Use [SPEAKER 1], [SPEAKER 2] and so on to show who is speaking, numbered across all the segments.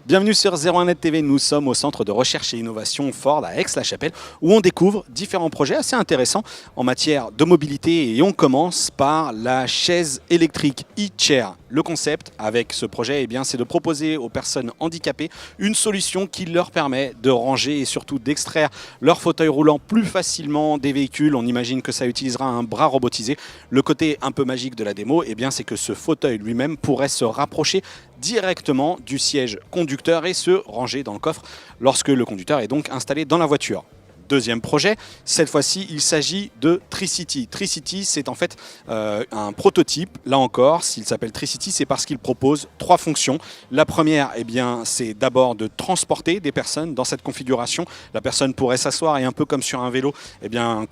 [SPEAKER 1] Bienvenue sur 01net TV, nous sommes au centre de recherche et innovation Ford à Aix-la-Chapelle où on découvre différents projets assez intéressants en matière de mobilité et on commence par la chaise électrique e-chair. Le concept avec ce projet, c'est de proposer aux personnes handicapées une solution qui leur permet de ranger et surtout d'extraire leur fauteuil roulant plus facilement des véhicules. On imagine que ça utilisera un bras robotisé. Le côté un peu magique de la démo, c'est que ce fauteuil lui-même pourrait se rapprocher directement du siège conducteur et se ranger dans le coffre lorsque le conducteur est donc installé dans la voiture. Deuxième projet, cette fois-ci, il s'agit de Tricity. Tricity, c'est en fait un prototype. Là encore, s'il s'appelle Tricity, c'est parce qu'il propose 3 fonctions. La première, c'est d'abord de transporter des personnes dans cette configuration. La personne pourrait s'asseoir et un peu comme sur un vélo,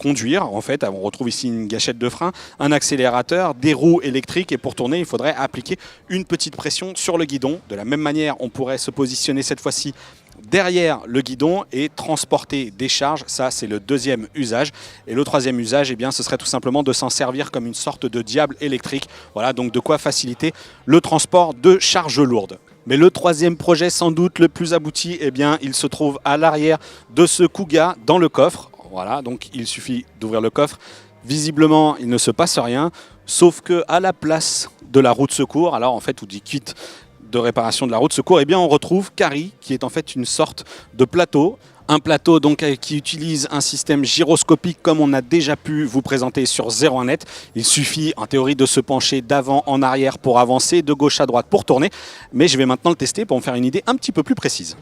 [SPEAKER 1] conduire. En fait, on retrouve ici une gâchette de frein, un accélérateur, des roues électriques et pour tourner, il faudrait appliquer une petite pression sur le guidon. De la même manière, on pourrait se positionner cette fois-ci derrière le guidon et transporter des charges. Ça, c'est le deuxième usage. Et le troisième usage, ce serait tout simplement de s'en servir comme une sorte de diable électrique. Voilà, donc de quoi faciliter le transport de charges lourdes. Mais le troisième projet, sans doute le plus abouti, il se trouve à l'arrière de ce Kuga dans le coffre. Voilà, donc il suffit d'ouvrir le coffre. Visiblement, il ne se passe rien, sauf que à la place de la roue de secours, alors en fait, ou du kit de réparation de la roue de secours, on retrouve Carry, qui est en fait une sorte de plateau. Un plateau donc qui utilise un système gyroscopique comme on a déjà pu vous présenter sur 01net. Il suffit en théorie de se pencher d'avant en arrière pour avancer, de gauche à droite pour tourner. Mais je vais maintenant le tester pour me faire une idée un petit peu plus précise.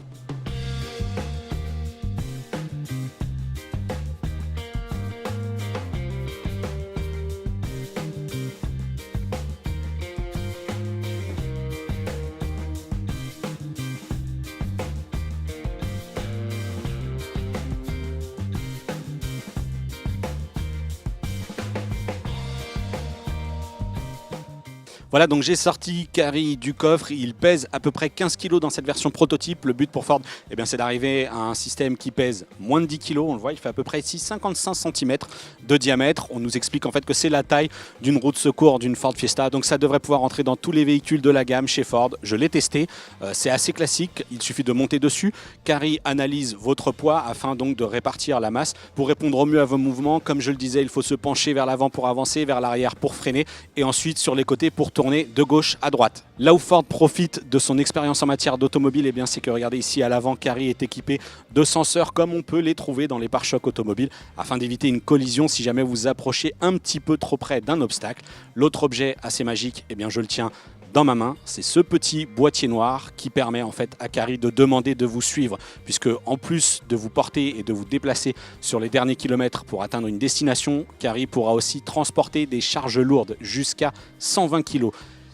[SPEAKER 1] Voilà, donc j'ai sorti Carry du coffre, il pèse à peu près 15 kg dans cette version prototype. Le but pour Ford, c'est d'arriver à un système qui pèse moins de 10 kg. On le voit, il fait à peu près ici 55 cm de diamètre. On nous explique en fait que c'est la taille d'une roue de secours d'une Ford Fiesta. Donc ça devrait pouvoir entrer dans tous les véhicules de la gamme chez Ford. Je l'ai testé, c'est assez classique, il suffit de monter dessus. Carry analyse votre poids afin donc de répartir la masse. Pour répondre au mieux à vos mouvements, comme je le disais, il faut se pencher vers l'avant pour avancer, vers l'arrière pour freiner et ensuite sur les côtés pour tourner de gauche à droite. Là où Ford profite de son expérience en matière d'automobile, c'est que regardez ici à l'avant, Carry est équipé de senseurs comme on peut les trouver dans les pare-chocs automobiles afin d'éviter une collision si jamais vous approchez un petit peu trop près d'un obstacle. L'autre objet assez magique, je le tiens dans ma main, c'est ce petit boîtier noir qui permet en fait à Carry de demander de vous suivre puisque en plus de vous porter et de vous déplacer sur les derniers kilomètres pour atteindre une destination, Carry pourra aussi transporter des charges lourdes jusqu'à 120 kg.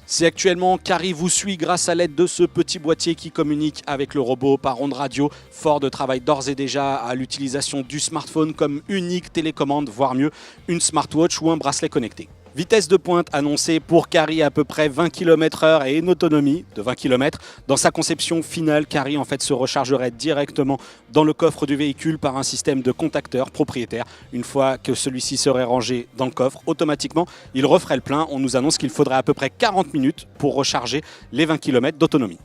[SPEAKER 1] Si actuellement Carry vous suit grâce à l'aide de ce petit boîtier qui communique avec le robot par onde radio, Ford travaille d'ores et déjà à l'utilisation du smartphone comme unique télécommande, voire mieux, une smartwatch ou un bracelet connecté. Vitesse de pointe annoncée pour Carry à peu près 20 km/h et une autonomie de 20 km. Dans sa conception finale, Carry en fait se rechargerait directement dans le coffre du véhicule par un système de contacteur propriétaire. Une fois que celui-ci serait rangé dans le coffre, automatiquement, il referait le plein. On nous annonce qu'il faudrait à peu près 40 minutes pour recharger les 20 km d'autonomie.